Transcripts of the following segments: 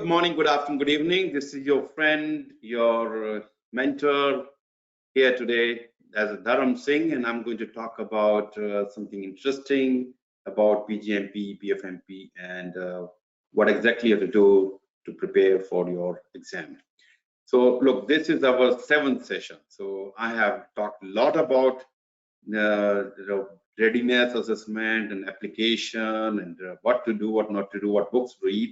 morning, good afternoon, good evening. This is your friend, your mentor here today as Dharam Singh, and I'm going to talk about something interesting about PgMP, PfMP, and what exactly you have to do to prepare for your exam. So look, this is our 7th session. So I have talked a lot about readiness assessment and application and what to do, what not to do, what books read.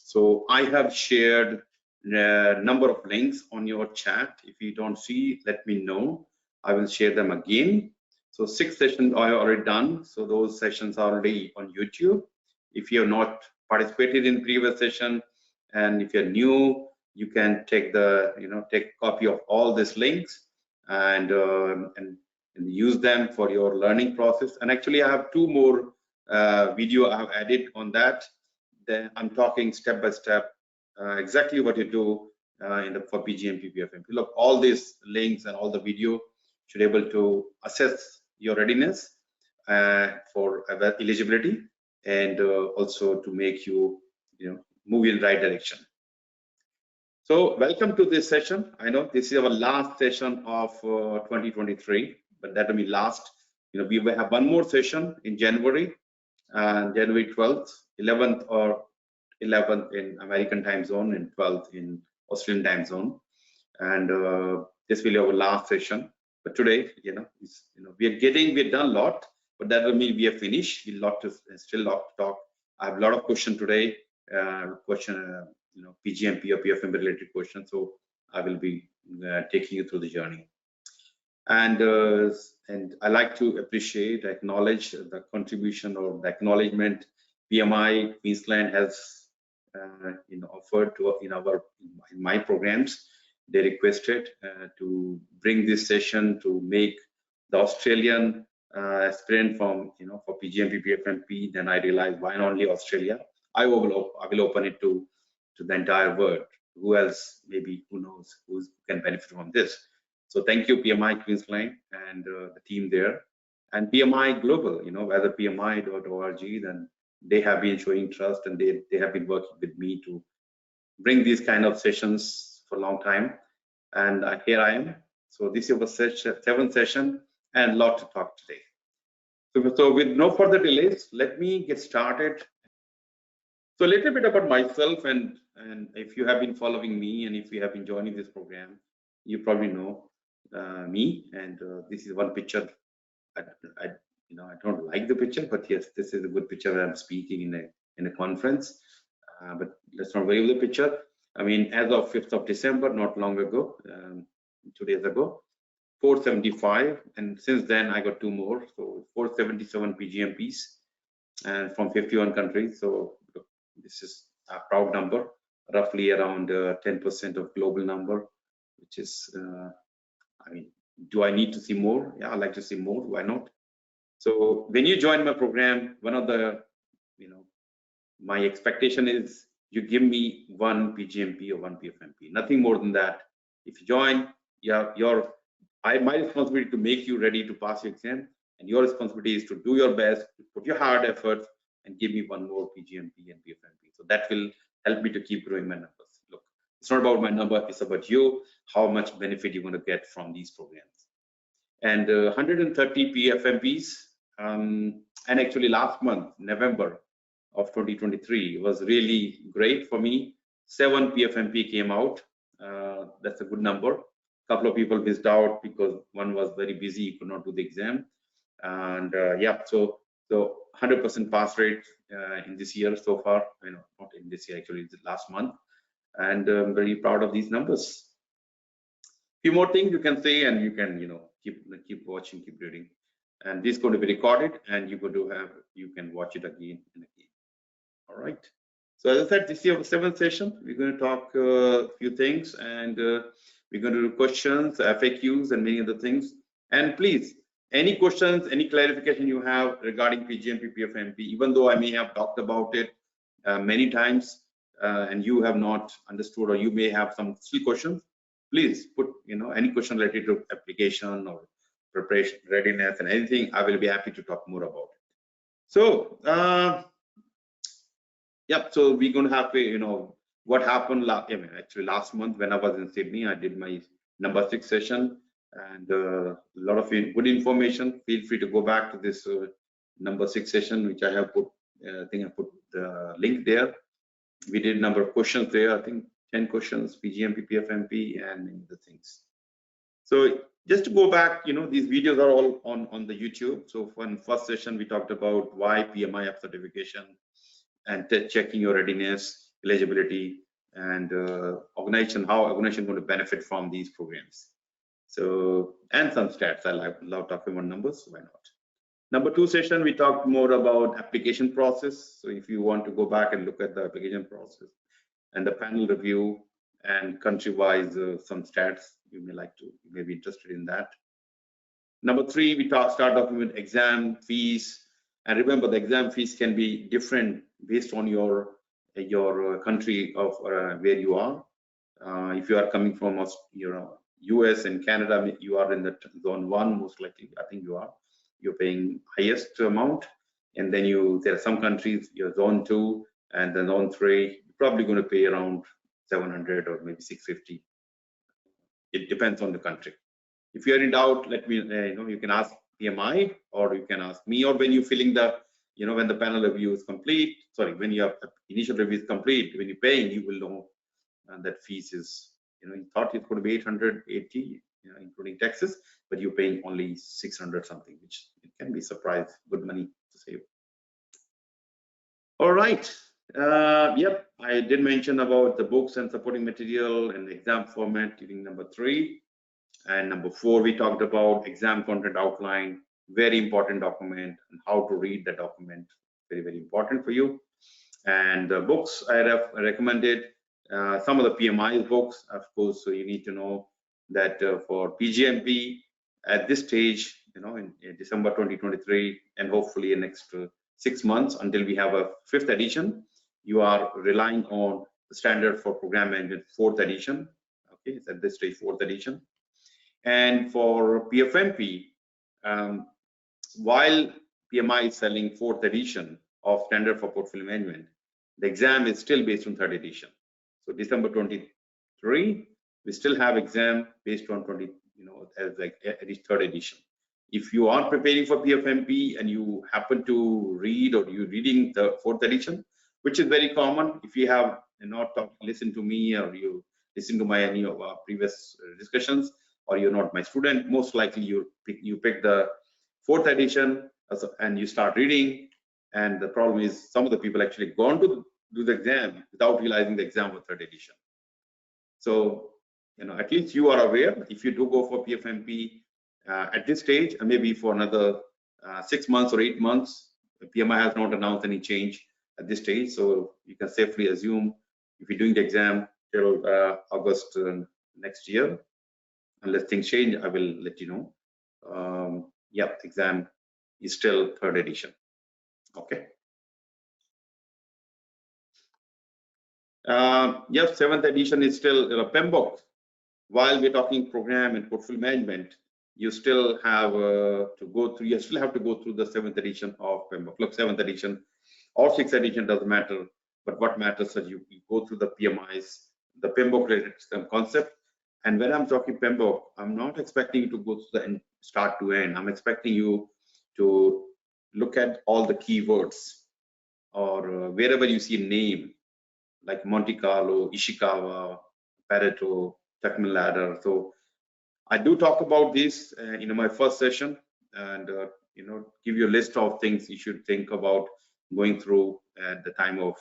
So I have shared a number of links on your chat. If you don't see, let me know. I will share them again. So 6 sessions are already done. So those sessions are already on YouTube. If you have not participated in previous session, and if you're new, you can take take copy of all these links and use them for your learning process. And actually, I have 2 more video I have added on that. Then I'm talking step by step exactly what you do for PgMP PfMP. Look, all these links and all the video should be able to assess your readiness for eligibility and also to make you move in the right direction. So welcome to this session. I know this is our last session of 2023, but that will be last. We will have one more session in January, January 12th, 11th in American time zone and 12th in Australian time zone. And this will be our last session. But today, we're done a lot, but that will mean we are finished. Still lot to talk. I have a lot of questions today. PgMP or PfMP related questions. So I will be taking you through the journey. And I like to acknowledge the contribution or the acknowledgement PMI Queensland has offered to in my programs. They requested to bring this session to make the Australian aspirant for PgMP PfMP. Then I realized why not only Australia? I will open it to the entire world. Who else? Maybe who knows who can benefit from this? So thank you PMI Queensland and the team there, and PMI Global. Whether PMI.org, then they have been showing trust and they have been working with me to bring these kind of sessions for a long time. And here I am. So this is our 7th session and a lot to talk today. So with no further delays, let me get started. So a little bit about myself, and if you have been following me and if you have been joining this program, you probably know me. And this is one picture. I don't like the picture, but yes, this is a good picture where I'm speaking in a conference. But let's not worry with the picture. I mean, as of 5th of December, not long ago, 2 days ago, 475, and since then I got 2 more, so 477 PgMPs, and from 51 countries. So this is a proud number, roughly around 10% of global number, which is, I mean, do I need to see more? Yeah, I'd like to see more. Why not? So when you join my program, one of the, my expectation is you give me 1 PgMP or 1 PfMP, nothing more than that. If you join, my responsibility to make you ready to pass your exam, and your responsibility is to do your best, to put your hard efforts, and give me 1 more PgMP and PfMP. So that will help me to keep growing my numbers. Look, it's not about my number, it's about you, how much benefit you're going to get from these programs. And 130 PfMPs, and actually last month, November of 2023, was really great for me. 7 PfMP came out. That's a good number. A couple of people missed out because one was very busy, could not do the exam. And yeah, so 100% pass rate in this year so far. Not in this year, actually, it's last month. And I'm very proud of these numbers. Few more things you can say, and you can keep watching, keep reading. And this is going to be recorded, and you can watch it again and again. All right. So as I said, this is our 7th session. We're going to talk a few things, and we're going to do questions, FAQs, and many other things. And please, any questions, any clarification you have regarding PgMP PfMP, even though I may have talked about it many times, and you have not understood, or you may have some still questions, please put any question related to application or preparation, readiness, and anything. I will be happy to talk more about it. So yeah, so we're going to have what happened actually last month when I was in Sydney. I did my number 6 session, and a lot of good information. Feel free to go back to this number 6 session, which I have put. I think I put the link there. We did a number of questions there. I think 10 questions, PgMP, PfMP, and the things. So just to go back, these videos are all on the YouTube. So for first session, we talked about why PMI certification and checking your readiness, eligibility, and organization, how organization going to benefit from these programs. So, and some stats. I love talking about numbers, why not? Number 2 session, we talked more about application process. So if you want to go back and look at the application process and the panel review and country-wise some stats, you may be interested in that. Number 3, we start off with exam fees. And remember, the exam fees can be different based on your country of where you are. If you are coming from US and Canada, you are in the zone 1, most likely. I think you're paying highest amount. And then there are some countries, you're zone 2 and then zone 3, you're probably going to pay around 700 or maybe 650. It depends on the country. If you're in doubt, let me you can ask PMI, or you can ask me, or when you're filling the when the panel review is complete, when your initial review is complete, when you're paying, you will know that fees is you thought it's going to be 880 including taxes, but you're paying only 600 something, which it can be surprise, good money to save. All right. Yep, I did mention about the books and supporting material and exam format during number 3. And number 4, we talked about exam content outline, very important document, and how to read the document, very, very important for you. And the books I recommended, some of the PMI books, of course, so you need to know that for PgMP at this stage, in December 2023, and hopefully in next 6 months until we have a 5th edition, you are relying on the standard for program management 4th edition. Okay, it's at this stage 4th edition. And for PfMP, while PMI is selling 4th edition of standard for portfolio management, the exam is still based on 3rd edition. So December 23, we still have exam based on as like 3rd edition. If you are preparing for PfMP and you happen to read, or you're reading the 4th edition, which is very common, if you have not listened to me, or you listen to any of our previous discussions, or you're not my student, most likely you pick the 4th edition and you start reading. And the problem is some of the people actually gone to do the exam without realizing the exam was 3rd edition. So at least you are aware. If you do go for PfMP at this stage, and maybe for another 6 months or 8 months, PMI has not announced any change at this stage, so you can safely assume if you're doing the exam till August next year, unless things change, I will let you know. Yeah, exam is still 3rd edition. Okay. Yes, 7th edition is still PMBOK. While we're talking program and portfolio management, you still have to go through. You still have to go through the 7th edition of PMBOK. Look, 7th edition or 6th edition doesn't matter, but what matters is you go through the PMIs, the PMBOK related concept. And when I'm talking PMBOK, I'm not expecting you to go through the end, start to end. I'm expecting you to look at all the keywords, or wherever you see a name like Monte Carlo, Ishikawa, Pareto, Tuckman ladder. So I do talk about this in my first session, and give you a list of things you should think about going through at the time of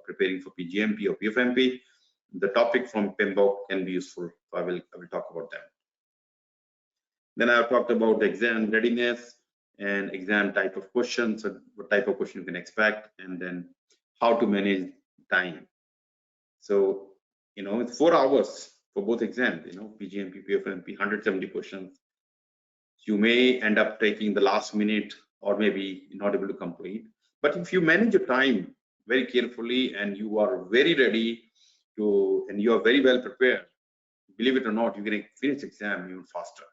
preparing for PgMP or PfMP. The topic from PMBOK can be useful, so I will talk about that. Then I've talked about the exam readiness and exam type of questions, so what type of question you can expect, and then how to manage time. So it's 4 hours for both exams, PgMP, PfMP, 170 questions. You may end up taking the last minute, or maybe not able to complete. But if you manage your time very carefully and you are very ready and you are very well prepared, believe it or not, you can finish exam even faster.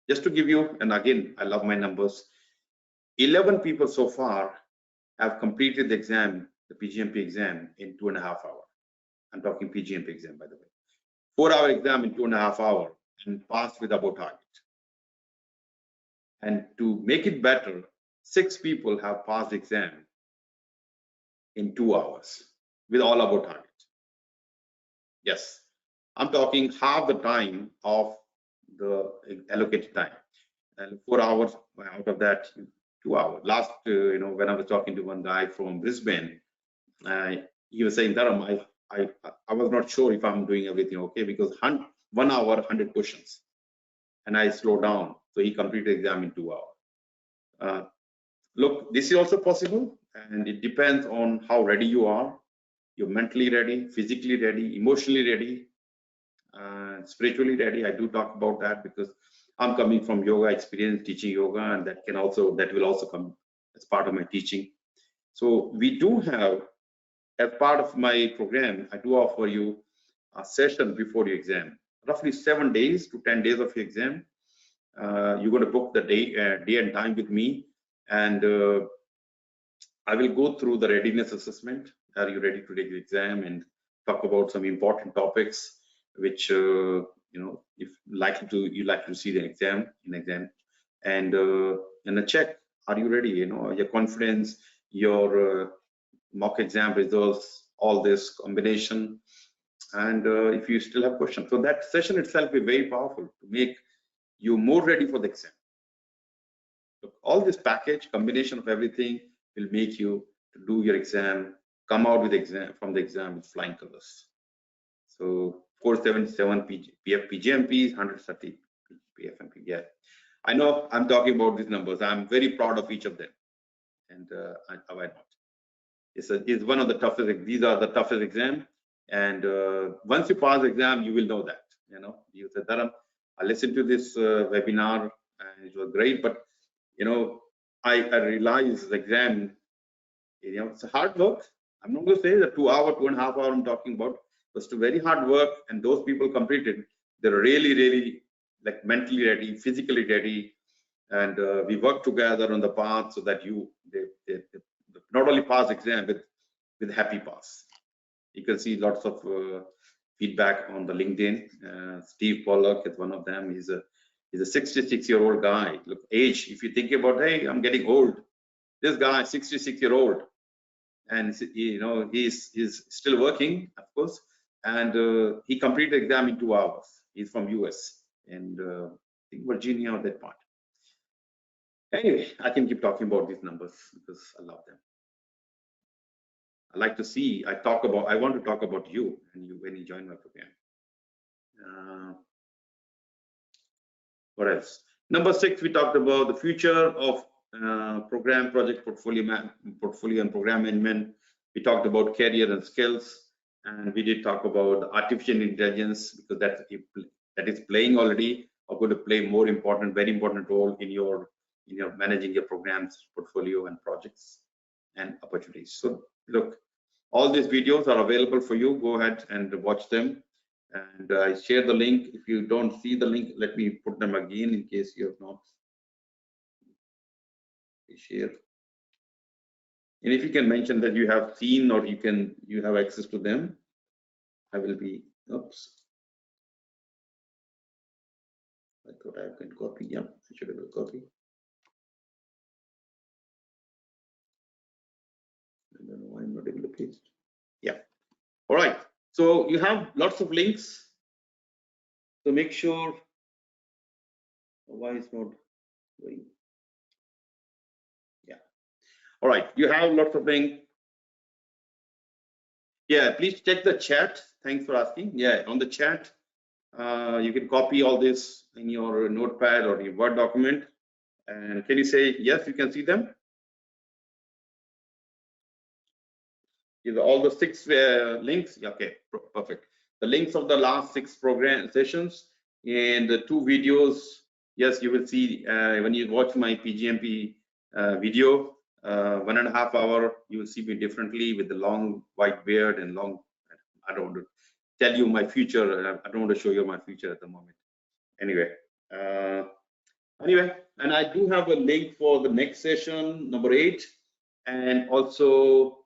Just to give you, and again, I love my numbers, 11 people so far have completed the exam, the PgMP exam, in 2.5 hours. I'm talking PgMP exam, by the way. 4-hour exam in 2.5 hours and passed with above target. And to make it better, 6 people have passed exam in 2 hours with all above target. Yes, I'm talking half the time of the allocated time, and 4 hours out of that 2 hours. Last, when I was talking to one guy from Brisbane, he was saying, Dharam, I was not sure if I'm doing everything okay, because 1 hour, 100 questions, and I slowed down. So he completed the exam in 2 hours. Look, this is also possible, and it depends on how ready you are. You're mentally ready, physically ready, emotionally ready, spiritually ready. I do talk about that because I'm coming from yoga experience, teaching yoga, and that will also come as part of my teaching. So we do have, as part of my program, I do offer you a session before your exam, roughly 7 days to 10 days of your exam. You're going to book the day and time with me, and I will go through the readiness assessment. Are you ready to take the exam, and talk about some important topics which if you like to see the exam, and a check. Are you ready? Your confidence, your mock exam results, all this combination, and if you still have questions. So that session itself is very powerful to make you more ready for the exam. So all this package, combination of everything, will make you to do your exam, come out with from the exam with flying colors. So 477 PgMP, 130 PfMP. Yeah, I know I'm talking about these numbers. I'm very proud of each of them, and why not? It's one of the toughest. These are the toughest exam, and once you pass the exam, you will know that. You said, Dharam, I listened to this webinar, and it was great, but I realized the exam, it's a hard work. I'm not going to say the 2 hour, 2.5 hour I'm talking about. It was very hard work, and those people completed. They're really, really like mentally ready, physically ready, and we work together on the path so that they not only pass exam with happy pass. You can see lots of feedback on the LinkedIn. Steve Pollock is one of them. He's a 66-year-old guy. Look, age, if you think about, hey, I'm getting old. This guy, 66-year-old, and he's still working, of course, and he completed the exam in 2 hours. He's from US, and I think Virginia or that part. Anyway, I can keep talking about these numbers because I love them. I like to see. I want to talk about you when you join my program. What else? Number 6, we talked about the future of program, project, portfolio and program management. We talked about career and skills, and we did talk about artificial intelligence, because that is playing already, or going to play very important role in your managing your programs, portfolio, and projects and opportunities. So look, all these videos are available for you. Go ahead and watch them. And I share the link. If you don't see the link, let me put them again in case you have not. Share. And if you can mention that you have seen, or you have access to them, I will be. Oops. I thought I can copy. Yeah, I should have a copy. I don't know why I'm not able to paste. Yeah. All right. So you have lots of links. So make sure. Why it's not going? Yeah. All right. You have lots of links. Yeah. Please check the chat. Thanks for asking. Yeah. On the chat, you can copy all this in your notepad or your Word document. And can you say yes? You can see them. All the 6 links. Okay, perfect. The links of the last 6 program sessions and the 2 videos. Yes, you will see when you watch my PgMP video, 1.5 hour, you will see me differently with the long white beard and long. I don't want to tell you my future. I don't want to show you my future at the moment. Anyway, and I do have a link for the next session, number 8, and also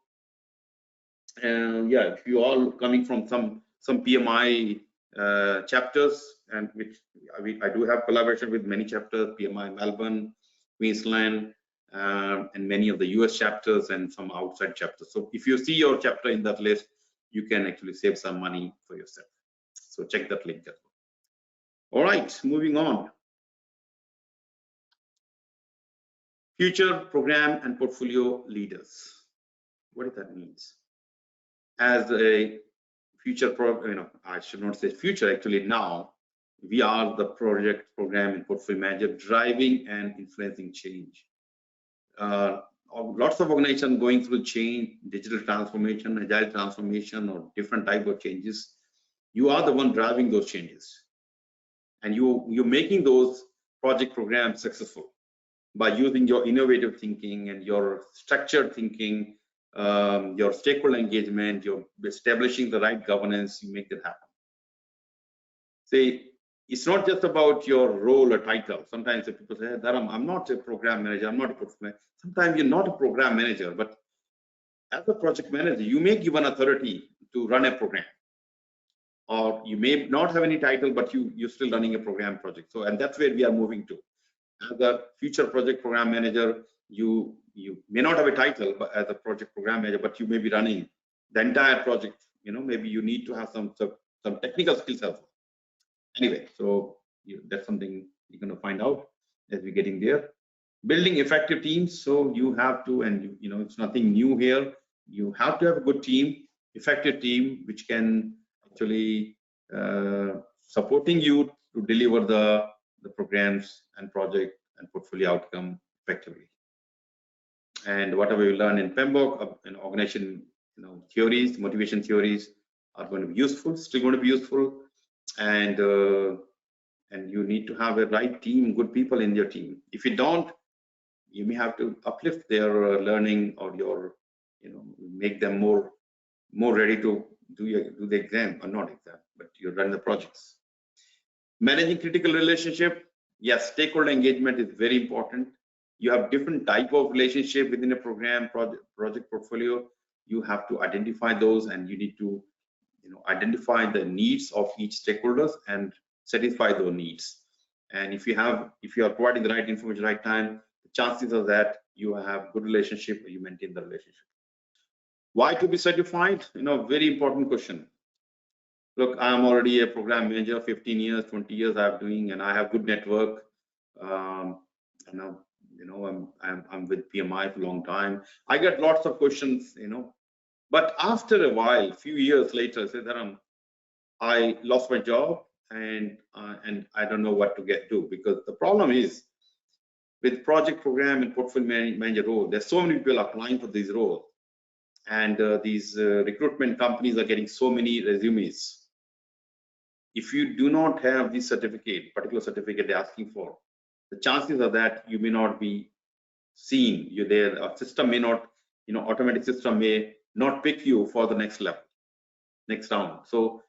Yeah, if you all coming from some PMI chapters, and which I do have collaboration with many chapters, PMI Melbourne, Queensland, and many of the US chapters and some outside chapters. So if you see your chapter in that list, you can actually save some money for yourself. So check that link as well. All right, moving on. Future program and portfolio leaders. What does that mean? As a future I should not say future, actually now we are the project, program and portfolio manager driving and influencing change. Lots of organizations going through change, digital transformation, agile transformation, or different type of changes. You are the one driving those changes, and you're making those project programs successful by using your innovative thinking and your structured thinking, your stakeholder engagement, you're establishing the right governance, you make that happen. See, it's not just about your role or title. Sometimes people say, Dharam, I'm not a program manager, I'm not a program manager. Sometimes you're not a program manager, but as a project manager, you may give an authority to run a program. Or you may not have any title, but you're still running a program project. So, and that's where we are moving to. As a future project program manager, you may not have a title, but as a project program manager, but you may be running the entire project. Maybe you need to have some technical skills as well. Anyway, so that's something you're going to find out as we're getting there. Building effective teams. So you have to, and it's nothing new here. You have to have a good team, effective team, which can actually supporting you to deliver the programs and project and portfolio outcome effectively. And whatever you learn in PMBOK, in organization, theories, motivation theories are going to be useful, still going to be useful, and you need to have a right team, good people in your team. If you don't, you may have to uplift their learning, or make them more ready to do the exam, or not exam, but you run the projects. Managing critical relationship. Yes, stakeholder engagement is very important. You have different type of relationship within a program, project portfolio. You have to identify those, and you need to identify the needs of each stakeholders and satisfy those needs. And if you are providing the right information right time, the chances are that you have good relationship, or you maintain the relationship. Why to be certified? Very important question. Look, I'm already a program manager, 15 years, 20 years I'm doing, and I have good network. I'm with PMI for a long time. I get lots of questions, but after a while, few years later, I say, Dharam, I lost my job, and I don't know what to do, because the problem is with project, program and portfolio manager role, there's so many people applying for these roles, and these recruitment companies are getting so many resumes. If you do not have this particular certificate they're asking for, the chances are that you may not be seen. A system may not, automatic system may not pick you for the next level, next round. So,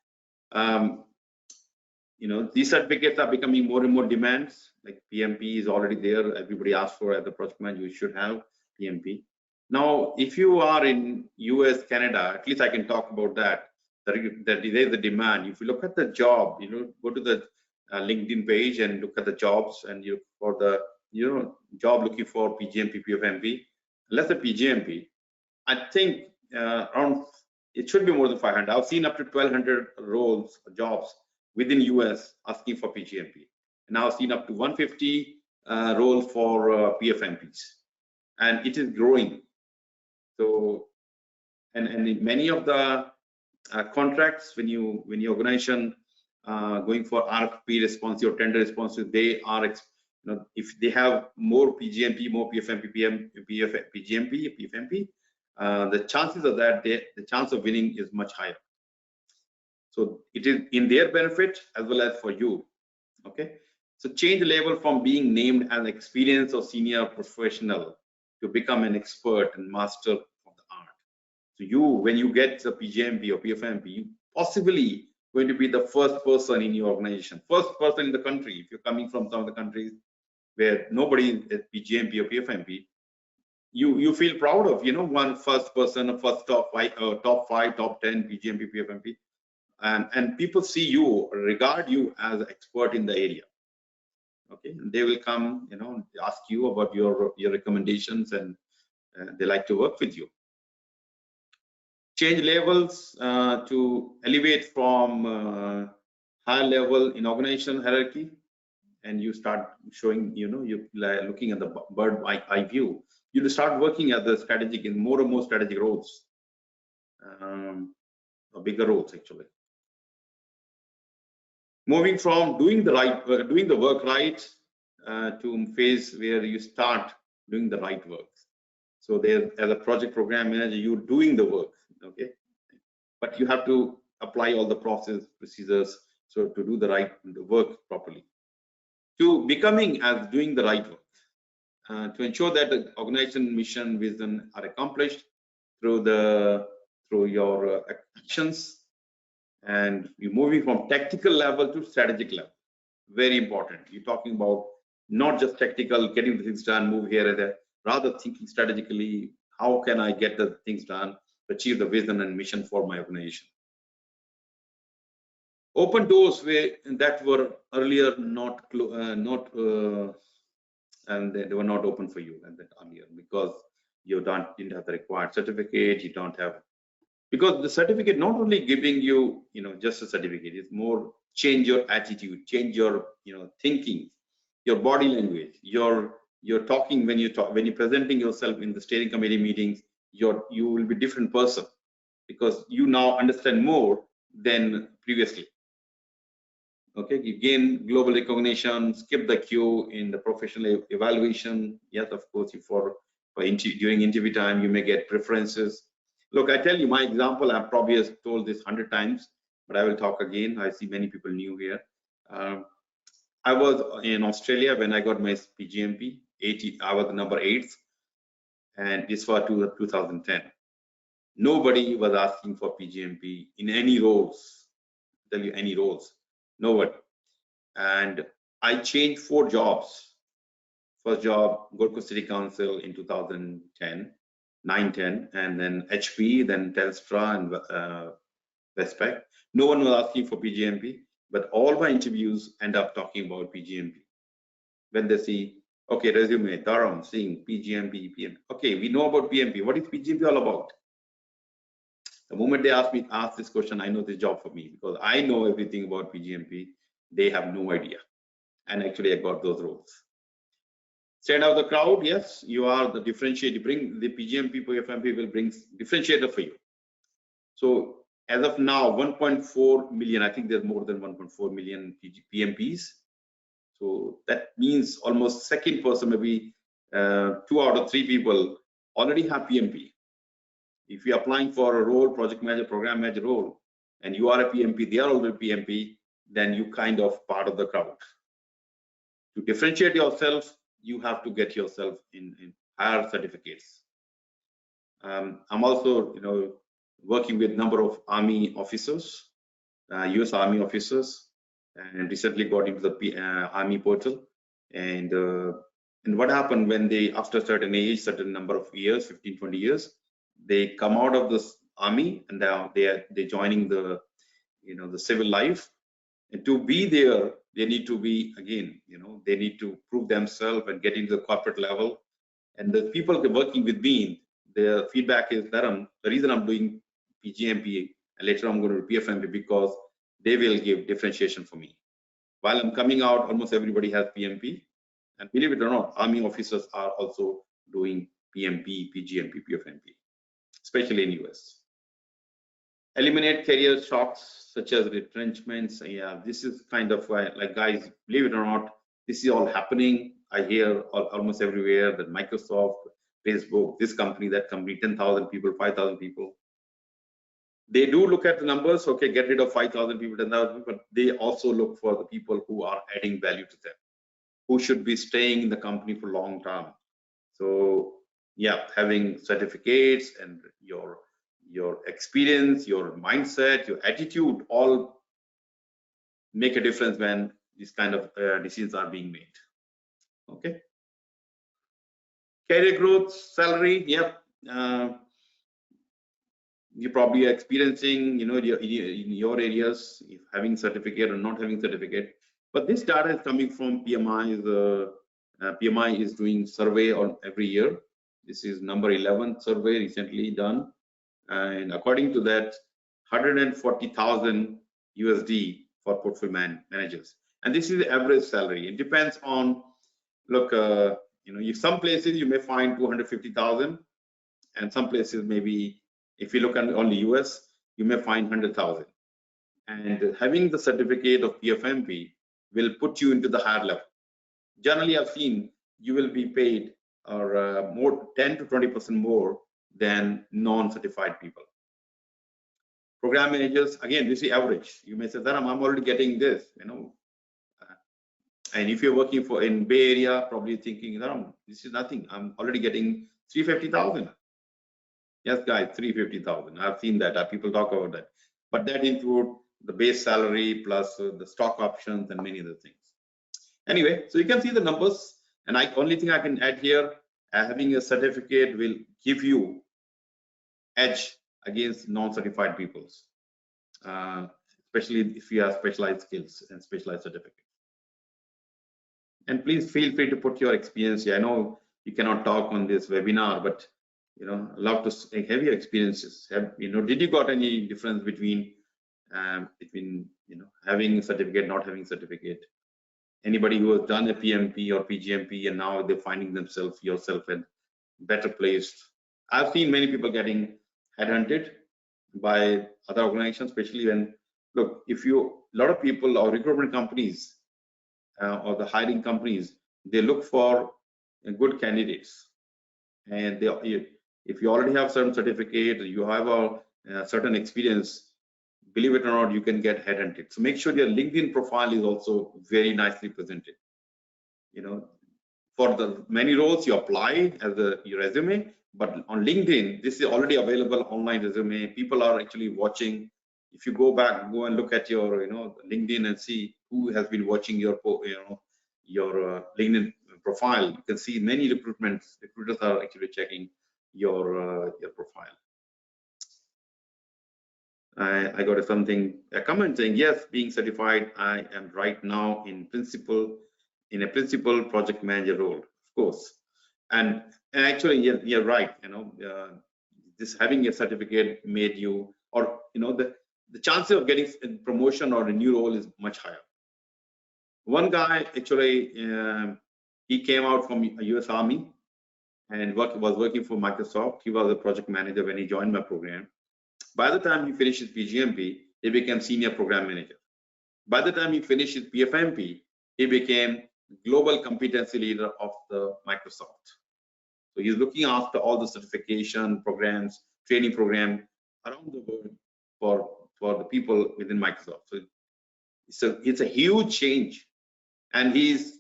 these certificates are becoming more and more demands. Like PMP is already there. Everybody asks for as a project manager, you should have PMP. Now, if you are in US, Canada, at least I can talk about that. There's the demand. If you look at the job, go to the LinkedIn page and look at the jobs, and for the job looking for PgMP PfMP. Let's say PgMP. I think around it should be more than 500. I've seen up to 1,200 roles, jobs within US asking for PgMP. And I've seen up to 150 roles for PfMPs, and it is growing. So, and in many of the contracts, when your organization going for RFP response or tender responses, they are if they have more PgMP, more PfMP, PgMP, PfMP, the chances of that the chance of winning is much higher. So it is in their benefit as well as for you. Okay, so change the label from being named as experienced or senior professional to become an expert and master of the art. So when you get the PgMP or PfMP, you possibly going to be the first person in your organization, first person in the country. If you're coming from some of the countries where nobody is PgMP or PfMP, you feel proud of, one first person, first top 5, top 5, top 10 PgMP PfMP, and people see you, regard you as an expert in the area. Okay, they will come, ask you about your recommendations, and they like to work with you. Change levels to elevate from high level in organizational hierarchy, and you start showing, you looking at the bird eye view. You start working at the strategic, in more and more strategic roles, or bigger roles actually. Moving from doing the work right to phase where you start doing the right work. So there, as a project program manager, you're doing the work, okay, but you have to apply all the procedures, so to do the work properly. To becoming as doing the right work, to ensure that the organization mission vision are accomplished through your actions, and you're moving from tactical level to strategic level. Very important. You're talking about not just tactical, getting the things done, move here and there, rather thinking strategically, how can I get the things done, achieve the vision and mission for my organization. Open doors that were earlier and they were not open for you earlier, because you didn't have the required certificate. You don't have, because the certificate not only giving you, just a certificate, it's more change your attitude, change your, thinking, your body language, your talking, when you're presenting yourself in the steering committee meetings, you will be different person, because you now understand more than previously. Okay, you gain global recognition, skip the queue in the professional evaluation. Yes, of course, during interview time, you may get preferences. Look, I tell you my example. I've probably told this 100 times, but I will talk again. I see many people new here. I was in Australia when I got my PgMP. I was number 8th, and this was 2010. Nobody was asking for PgMP in any roles. I'll tell you, any roles. Nobody. And I changed 4 jobs. First job, Gold Coast City Council in 2010, 9-10, and then HP, then Telstra and Westpac. No one was asking for PgMP, but all my interviews end up talking about PgMP. When they see, okay, resume, Dharam, Singh, PgMP, PfMP. Okay, we know about PMP. What is PgMP all about? The moment they ask this question, I know this job for me, because I know everything about PgMP. They have no idea. And actually, I got those roles. Stand out the crowd. Yes, you are the differentiator. Bring the PgMP PfMP will bring differentiator for you. So as of now, 1.4 million. I think there's more than 1.4 million PMPs. So that means almost second person, maybe 2 out of 3 people already have PMP. If you're applying for a role, project manager, program manager role, and you are a PMP, they are already PMP, then you kind of part of the crowd. To differentiate yourself, you have to get yourself in higher certificates. I'm also, working with a number of Army officers, US Army officers, and recently got into the Army portal. And what happened when they, after a certain age, certain number of years, 15, 20 years, they come out of this Army, and now they're joining the, the civil life. And to be there, they need to be, again, they need to prove themselves and get into the corporate level. And the people working with me, their feedback is that the reason I'm doing PgMP and later I'm going to do PfMP, because they will give differentiation for me. While I'm coming out, almost everybody has PMP, and believe it or not, Army officers are also doing PMP, PgMP, PfMP, especially in US. Eliminate career shocks such as retrenchments. Yeah, this is kind of like, guys, believe it or not, this is all happening. I hear almost everywhere that Microsoft, Facebook, this company, that company, 10,000 people, 5,000 people. They do look at the numbers, okay, get rid of 5,000 people, 10,000 people, but they also look for the people who are adding value to them, who should be staying in the company for long term. So yeah, having certificates and your experience, your mindset, your attitude, all make a difference when these kind of decisions are being made. Okay. Career growth, salary, yep. You probably are experiencing, in your areas, if having certificate or not having certificate. But this data is coming from PMI. PMI is doing survey on every year. This is number 11 survey recently done, and according to that, 140,000 USD for portfolio managers. And this is the average salary. It depends on, look, if some places you may find 250,000, and some places maybe, if you look at only US, you may find 100,000. And having the certificate of PfMP will put you into the higher level. Generally, I've seen you will be paid or more 10 to 20% more than non-certified people. Program managers, again, this is average. You may say, Dharam, I'm already getting this, and if you're working in Bay Area, probably thinking, Dharam, this is nothing. I'm already getting 350,000. Yes, guys, 350,000. I've seen that. People talk about that. But that includes the base salary plus the stock options and many other things. Anyway, so you can see the numbers. And only thing I can add here, having a certificate will give you edge against non-certified peoples, especially if you have specialized skills and specialized certificates. And please feel free to put your experience here. I know you cannot talk on this webinar, but I love to have your experiences. Did you got any difference between having a certificate, not having a certificate? Anybody who has done a PMP or PgMP and now they're finding themselves in better placed. I've seen many people getting headhunted by other organizations, especially when, look, a lot of people or recruitment companies or the hiring companies, they look for good candidates. And if you already have certain certificate, you have a certain experience, believe it or not, you can get headhunted. So make sure your LinkedIn profile is also very nicely presented. For the many roles you apply as your resume, but on LinkedIn, this is already available online resume. People are actually watching. If you go and look at your LinkedIn and see who has been watching your LinkedIn profile, you can see many recruiters are actually checking your profile. I got a comment saying, yes, being certified, I am right now in a principal project manager role, of course. And actually, you're right. This having a certificate made you, or the chances of getting a promotion or a new role is much higher. One guy actually, he came out from US Army and was working for Microsoft. He was a project manager when he joined my program. By the time he finished his PgMP, he became senior program manager. By the time he finished his PfMP, he became global competency leader of the Microsoft. So he's looking after all the certification programs, training program around the world for the people within Microsoft. So it's a huge change. And he's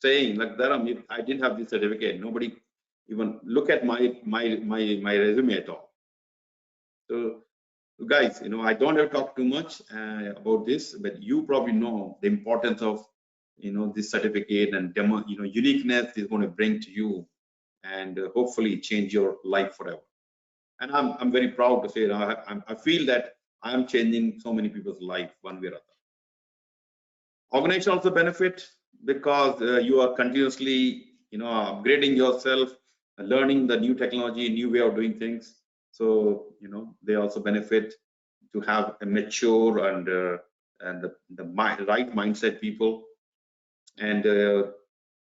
saying, like, Dharam, I didn't have this certificate. Nobody even look at my resume at all. So guys, I don't have to talk too much about this, but you probably know the importance of this certificate and demo, uniqueness is going to bring to you and hopefully change your life forever. And I'm very proud to say that I feel that I am changing so many people's life one way or other. Organization also benefit because you are continuously upgrading yourself, learning the new technology, new way of doing things. So they also benefit to have a mature and the right mindset people, and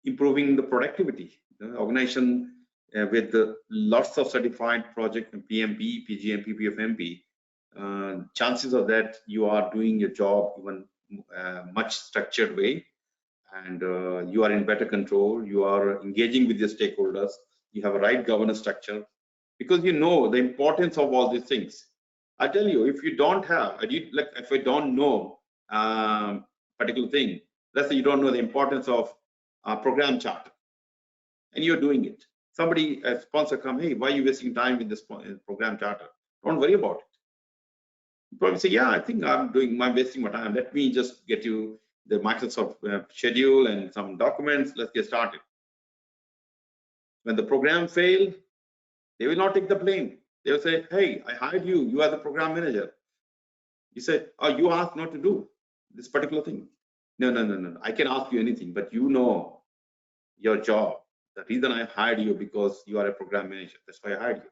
improving the productivity. Organization with lots of certified project PMP, PgMP, PfMP, chances of that you are doing your job even much structured way, and you are in better control. You are engaging with your stakeholders. You have a right governance structure, because you know the importance of all these things. I tell you, if you don't have, if I don't know particular thing, let's say you don't know the importance of program charter, and you're doing it. Somebody, a sponsor come, hey, why are you wasting time with this program charter? Don't worry about it. You probably say, yeah, I think I'm wasting my time. Let me just get you the Microsoft schedule and some documents. Let's get started. When the program failed, they will not take the blame. They will say, hey, I hired you. You are the program manager. You said, oh, you asked not to do this particular thing. No, no, no, no. I can ask you anything, but you know your job. The reason I hired you because you are a program manager. That's why I hired you.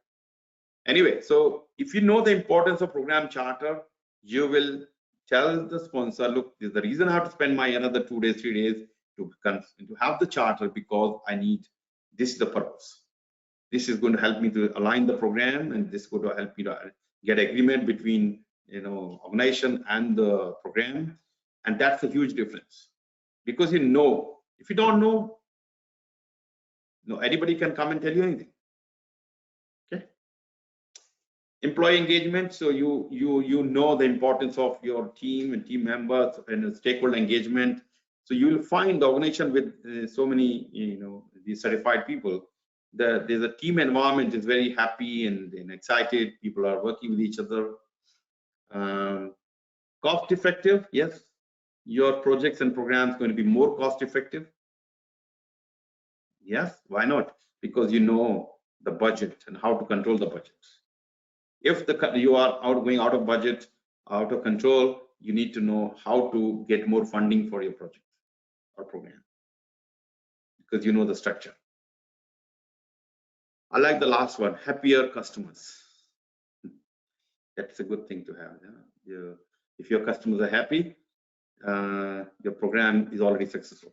Anyway, so if you know the importance of program charter, you will tell the sponsor, look, this is the reason I have to spend my another 2 days, 3 days to have the charter, because I need this is the purpose. This is going to help me to align the program, and this is going to help me to get agreement between organization and the program, and that's a huge difference. Because if you don't know, anybody can come and tell you anything. Okay. Employee engagement. So you know the importance of your team and team members and stakeholder engagement. So you will find the organization with so many these certified people. There's a team environment is very happy and excited. People are working with each other. Cost effective. Yes, your projects and programs going to be more cost effective. Yes, why not? Because you know the budget and how to control the budget. If you are going out of budget, out of control, you need to know how to get more funding for your project or program, because you know the structure. I like the last one, happier customers. That's a good thing to have. Yeah? If your customers are happy, your program is already successful.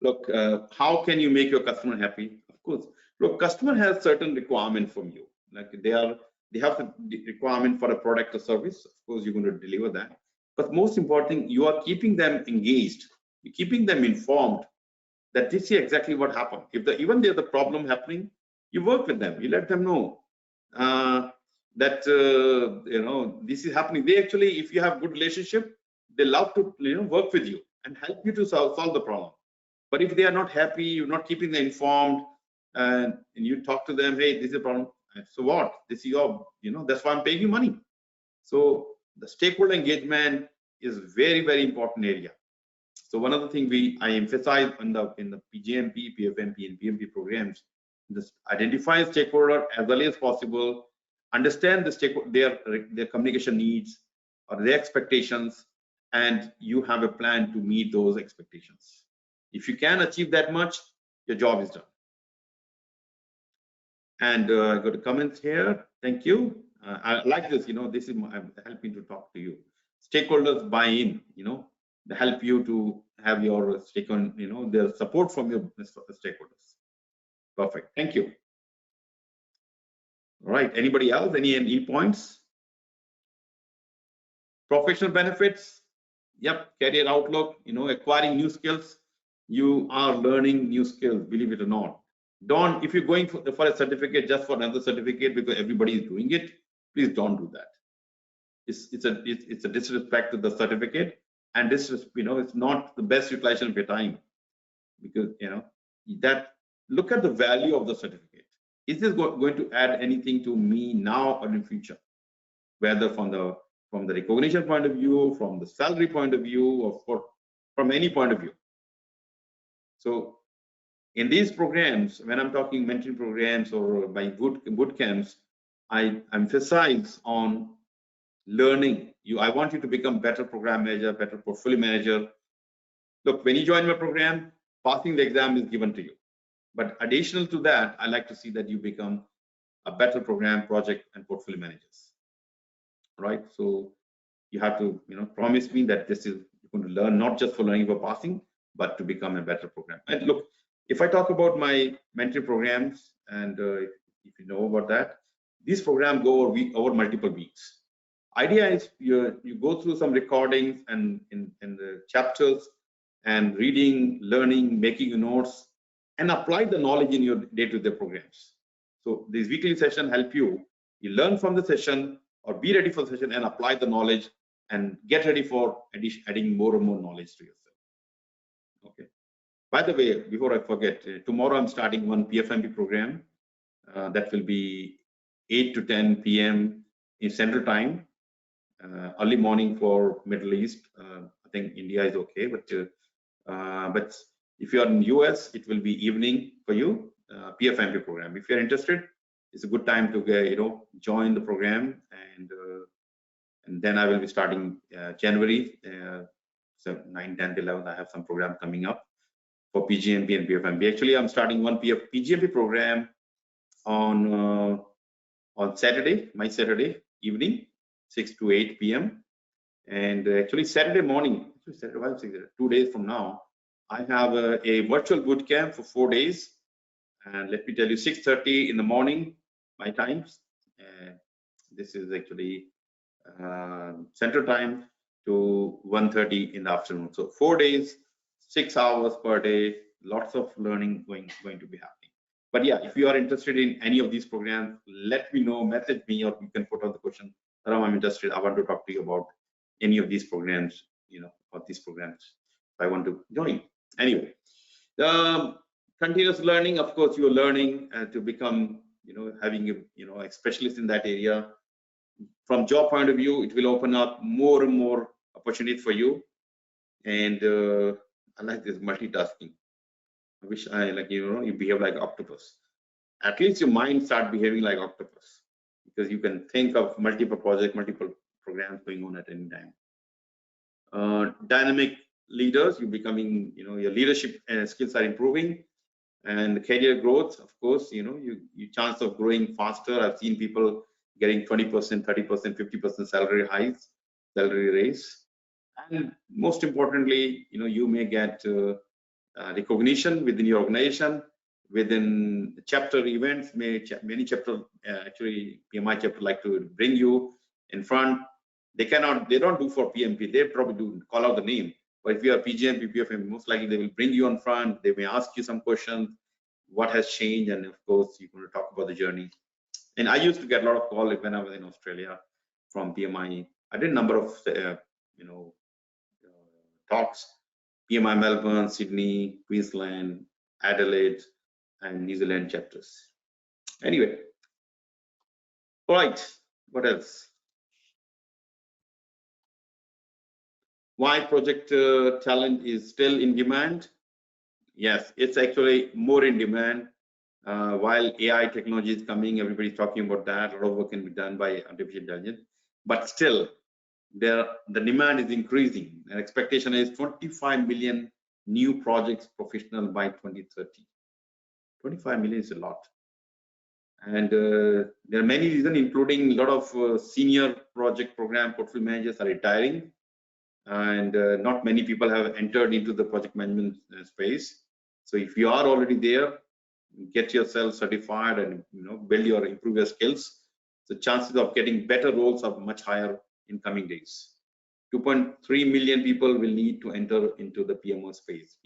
Look, how can you make your customer happy? Of course, look, customer has certain requirement from you. Like they have the requirement for a product or service. Of course, you're going to deliver that. But most important, you are keeping them engaged. You're keeping them informed that this is exactly what happened. If even there's a problem happening, you work with them. You let them know that this is happening. They actually, if you have good relationship, they love to work with you and help you to solve the problem. But if they are not happy, you're not keeping them informed, and you talk to them, hey, this is a problem. So what? This is your, that's why I'm paying you money. So the stakeholder engagement is very, very important area. So one of the things I emphasize in the PgMP, PfMP, and PfMP programs, this identify stakeholder as early as possible, understand the stakeholder, their communication needs or their expectations, and you have a plan to meet those expectations. If you can achieve that much, your job is done. And I got a comment here. Thank you. I like this. This is helping to talk to you. Stakeholders buy in. They help you to have your stakeholder. Their support from your stakeholders. Perfect. Thank you. All right. Anybody else? Any points? Professional benefits. Yep. Career outlook. Acquiring new skills. You are learning new skills. Believe it or not. If you're going for a certificate just for another certificate because everybody is doing it, please don't do that. It's a disrespect to the certificate, and this is it's not the best utilization of your time, because look at the value of the certificate. Is this going to add anything to me now or in future, whether from the recognition point of view, from the salary point of view, or from any point of view? So in these programs, when I'm talking mentoring programs or my boot camps, I emphasize on learning. I want you to become better program manager, better portfolio manager. Look, when you join my program, passing the exam is given to you. But additional to that, I like to see that you become a better program, project, and portfolio managers. Right? So you have to promise me that this is you're going to learn, not just for learning for passing, but to become a better program. And look, if I talk about my mentoring programs, and if you know about that, these programs go over multiple weeks. Idea is you go through some recordings and in the chapters, and reading, learning, making notes, and apply the knowledge in your day-to-day programs. So these weekly sessions help you. You learn from the session or be ready for the session and apply the knowledge and get ready for adding more and more knowledge to yourself. Okay. By the way, before I forget, tomorrow I'm starting one PfMP program that will be 8 to 10 p.m. in Central Time, early morning for Middle East. I think India is okay, but if you are in US, it will be evening for you. PfMP program. If you're interested, it's a good time to join the program, and then I will be starting January. So 9th, 10th, 11th, I have some program coming up for PgMP and PfMP. Actually, I'm starting one PgMP program on Saturday, my Saturday evening, 6 to 8 p.m. And actually Saturday morning, 2 days from now, I have a virtual boot camp for 4 days. And let me tell you, 6:30 in the morning, my times. This is actually Central Time to 1:30 in the afternoon. So 4 days, 6 hours per day, lots of learning going to be happening. But yeah, if you are interested in any of these programs, let me know, message me, or you can put on the question, Dharam, I'm interested. I want to talk to you about any of these programs, or these programs. I want to join. Anyway, the continuous learning, of course, you are learning to become, having a specialist in that area. From job point of view, it will open up more and more opportunities for you. And I like this multitasking. I wish you behave like octopus. At least your mind start behaving like octopus, because you can think of multiple projects, multiple programs going on at any time. Dynamic leaders, you're becoming, your leadership skills are improving, and the career growth, of course, your chance of growing faster. I've seen people getting 20%, 30%, 50% salary raise, and most importantly, you may get recognition within your organization, within chapter events. Many chapter, actually PMI chapter, like to bring you in front. They don't do for PMP, they probably do call out the name. But if you are PgMP, PfMP, most likely they will bring you in front. They may ask you some questions, what has changed, and of course you're going to talk about the journey. And I used to get a lot of calls when I was in Australia from PMI. I did a number of talks: PMI Melbourne, Sydney, Queensland, Adelaide, and New Zealand chapters. Anyway, all right, what else? Why project talent is still in demand? Yes, it's actually more in demand. While AI technology is coming, everybody's talking about that. A lot of work can be done by artificial intelligence, but still, the demand is increasing. And expectation is 25 million new projects professional by 2030. 25 million is a lot. And there are many reasons, including a lot of senior project program portfolio managers are retiring, and not many people have entered into the project management space. So if you are already there, get yourself certified and improve your skills. The chances of getting better roles are much higher in coming days. 2.3 million people will need to enter into the PMO space,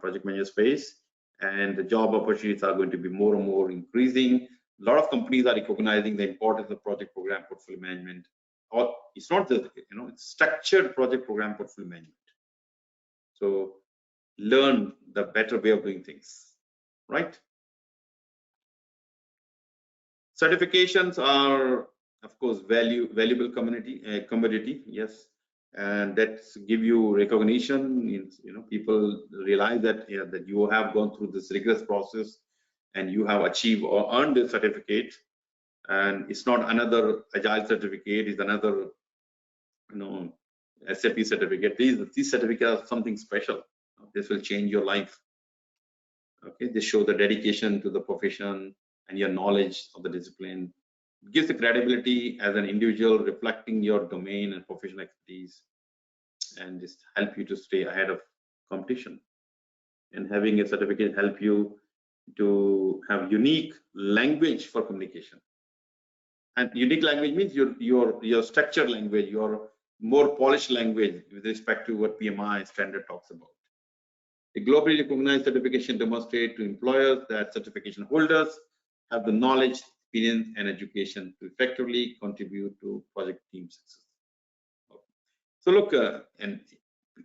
project manager space, and the job opportunities are going to be more and more increasing. A lot of companies are recognizing the importance of project program portfolio management. Or it's not just it's structured project program portfolio management. So learn the better way of doing things, right? Certifications are, of course, valuable commodity, yes, and that give you recognition. People realize that that you have gone through this rigorous process and you have achieved or earned a certificate. And it's not another agile certificate, it's another SAP certificate. These certificates are something special. This will change your life. Okay, they show the dedication to the profession and your knowledge of the discipline. It gives the credibility as an individual, reflecting your domain and professional expertise, and just help you to stay ahead of competition. And having a certificate help you to have unique language for communication. And unique language means your structured language, your more polished language with respect to what PMI standard talks about. A globally recognized certification demonstrates to employers that certification holders have the knowledge, experience, and education to effectively contribute to project team success. Okay. So look, and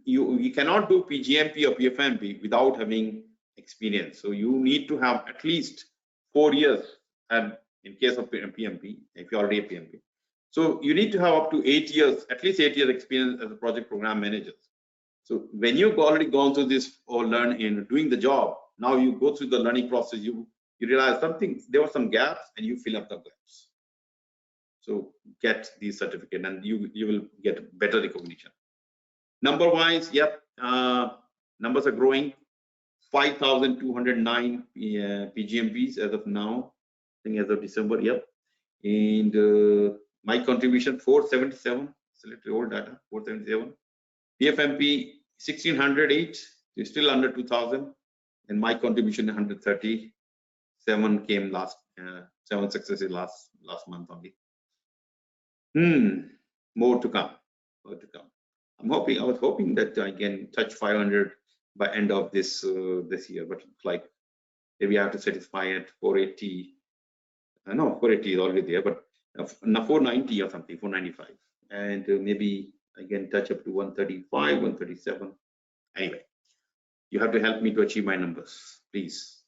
you cannot do PgMP or PfMP without having experience. So you need to have at least 4 years, and in case of PMP, if you're already a PMP. So you need to have up to 8 years, at least 8 years experience as a project program manager. So when you've already gone through this or learn in doing the job, Now you go through the learning process, you realize something, there were some gaps, and you fill up the gaps. So get the certificate, and you will get better recognition. Number wise, yep, numbers are growing. 5,209 PgMPs as of now, I think as of December, yep. And my contribution 477, select old data, 477. PfMP 1,608, is still under 2,000, and my contribution 137 came last, 7 successes last month only. More to come, more to come. I was hoping that I can touch 500 by end of this year, but like maybe I have to satisfy at 480. No, 480 is already there, but 490 or something, 495, and maybe I can touch up to 135, 137. Anyway, you have to help me to achieve my numbers, please.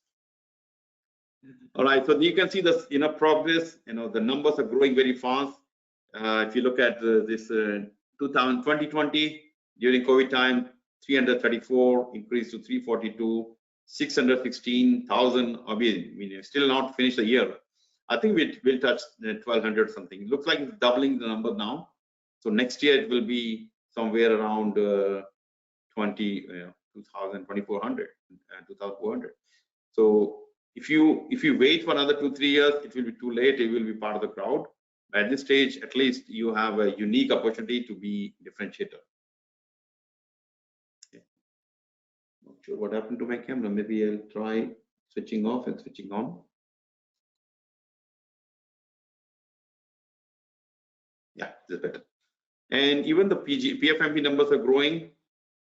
All right, so you can see this, progress. The numbers are growing very fast. If you look at this 2020 during COVID time, 334 increased to 342, 616,000. I mean, still not finished the year. I think we'll touch 1,200 something. It looks like it's doubling the number now. So next year it will be somewhere around 2,400, 2,400. So if you wait for another 2-3 years, it will be too late. It will be part of the crowd. At this stage, at least you have a unique opportunity to be differentiator. Okay. Not sure what happened to my camera. Maybe I'll try switching off and switching on. Yeah, this is better. And even the PfMP numbers are growing,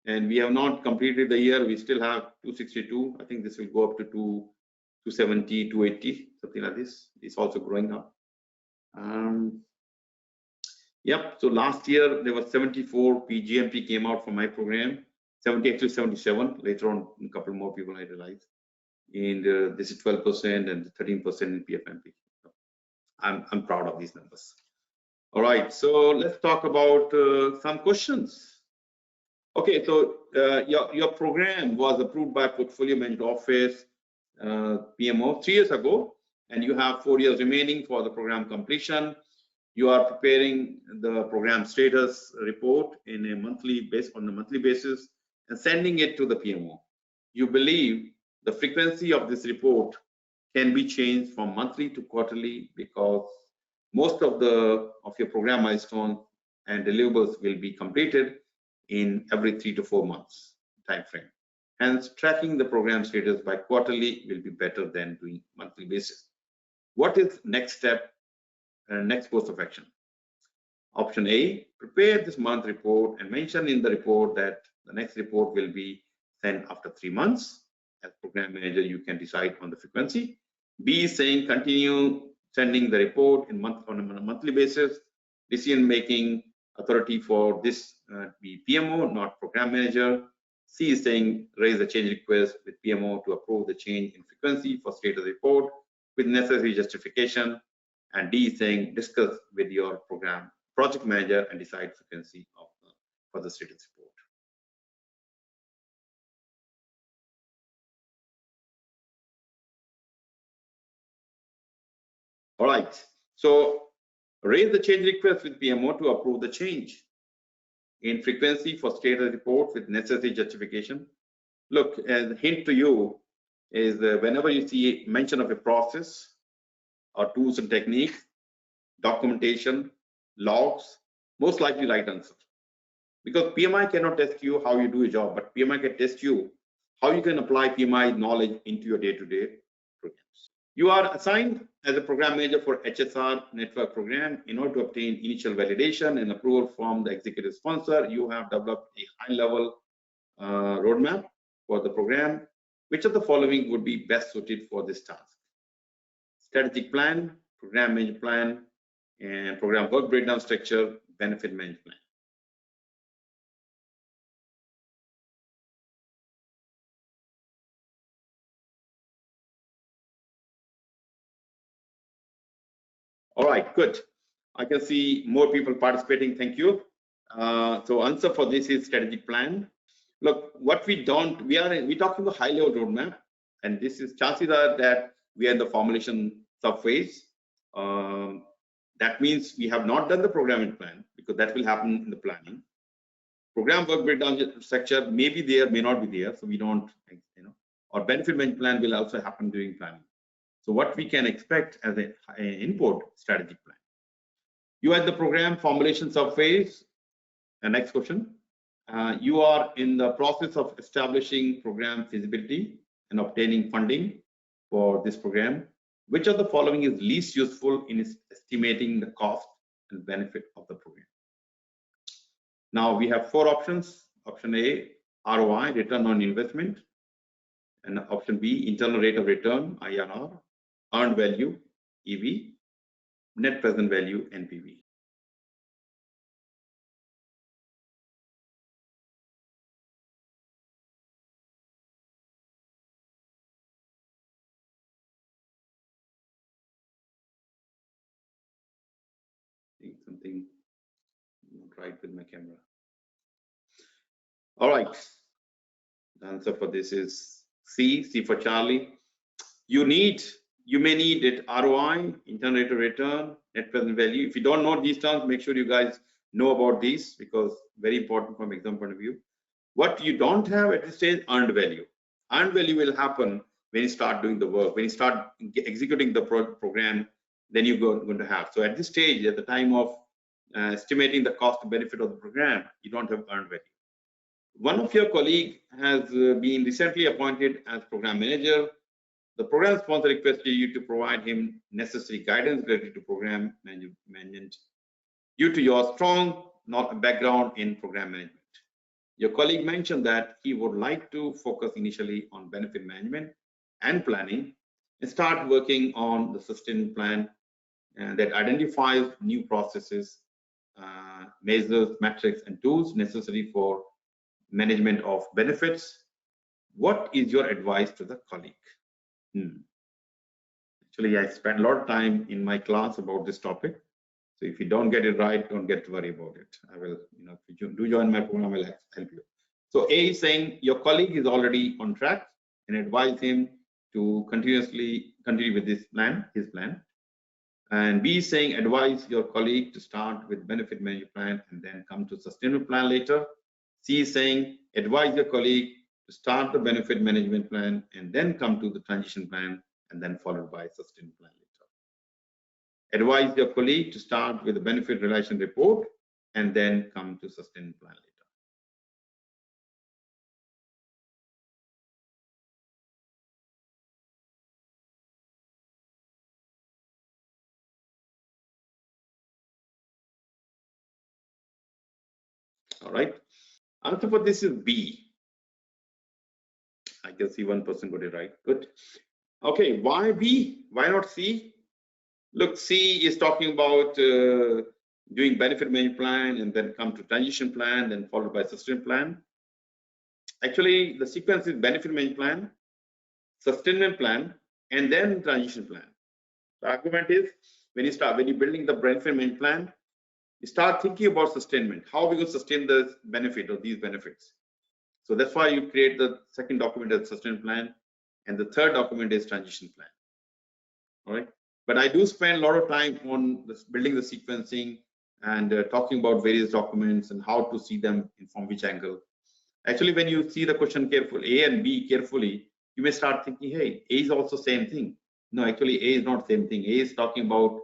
and we have not completed the year. We still have 262. I think this will go up to 270, 280, something like this. It's also growing up. Yep, so last year there was 74 PgMP came out from my program, 70, actually 77. Later on, a couple more people I realized. And this is 12% and 13% in PfMP. I'm proud of these numbers. All right, so let's talk about some questions. Okay, so your program was approved by Portfolio Management Office, PMO, 3 years ago, and you have 4 years remaining for the program completion. You are preparing the program status report on a monthly basis and sending it to the PMO. You believe the frequency of this report can be changed from monthly to quarterly because most of your program milestones and deliverables will be completed in every 3 to 4 months time frame. Hence, tracking the program status by quarterly will be better than doing monthly basis. What is next step and next course of action? Option A, prepare this month report and mention in the report that the next report will be sent after 3 months. As program manager, you can decide on the frequency. B is saying continue sending the report on a monthly basis. Decision-making authority for this be PMO, not program manager. C is saying raise a change request with PMO to approve the change in frequency for status report with necessary justification. And D is saying discuss with your project manager and decide frequency for the status report. All right, so raise the change request with PMO to approve the change in frequency for status report with necessary justification. Look, as a hint to you is whenever you see mention of a process or tools and techniques, documentation, logs, most likely right answer. Because PMI cannot test you how you do a job, but PMI can test you how you can apply PMI knowledge into your day-to-day programs. You are assigned as a program manager for HSR network program. In order to obtain initial validation and approval from the executive sponsor, you have developed a high-level roadmap for the program. Which of the following would be best suited for this task? Strategic plan, program management plan, and program work breakdown structure, benefit management plan. All right, good. I can see more people participating. Thank you. So answer for this is strategic plan. Look, what we don't, we're talking about high-level roadmap. and this is chances are that we are in the formulation sub-phase. That means we have not done the programming plan, because that will happen in the planning. Program work breakdown structure may be there, may not be there, so we don't, or benefit management plan will also happen during planning. So what we can expect as an input, strategic plan. You are at the program formulation sub-phase. And next question. You are in the process of establishing program feasibility and obtaining funding for this program. Which of the following is least useful in estimating the cost and benefit of the program? Now we have 4 options. Option A, ROI, return on investment. And option B, internal rate of return, IRR, earned value, EV, net present value, NPV. Something not right with my camera. All right, the answer for this is C for Charlie. You may need it ROI, internal rate of return, net present value. If you don't know these terms, make sure you guys know about these, because very important from exam point of view. What you don't have at this stage, earned value. Earned value will happen when you start doing the work, when you start executing the program, then you're going to have. So at this stage, at the time of estimating the cost and benefit of the program, you don't have earned value. One of your colleagues has been recently appointed as program manager. The program sponsor requested you to provide him necessary guidance related to program management due to your strong background in program management. Your colleague mentioned that he would like to focus initially on benefit management and planning and start working on the sustainment plan that identifies new processes, measures, metrics, and tools necessary for management of benefits. What is your advice to the colleague? Actually, I spend a lot of time in my class about this topic. So if you don't get it right, don't get to worry about it. I will, if you do join my program, I will help you. So A is saying your colleague is already on track, and advise him to continue with this plan, his plan. And B is saying advise your colleague to start with benefit management plan and then come to sustainable plan later. C is saying advise your colleague to start the benefit management plan and then come to the transition plan and then followed by sustainable plan later. Advise your colleague to start with the benefit relation report and then come to sustainable plan later. All right. Answer for this is B. I can see one person got it right. Good. Okay, why B? Why not C? Look, C is talking about doing benefit management plan and then come to transition plan, then followed by sustainable plan. Actually, the sequence is benefit management plan, sustainable plan, and then transition plan. The argument is when you're building the benefit management plan, you start thinking about sustainment. How are we going to sustain the benefit of these benefits? So that's why you create the second document as sustainment plan, and the third document is transition plan. All right. But I do spend a lot of time on building the sequencing and talking about various documents and how to see them from which angle. Actually, when you see the question carefully, A and B carefully, you may start thinking, hey, A is also same thing. No, actually, A is not same thing. A is talking about,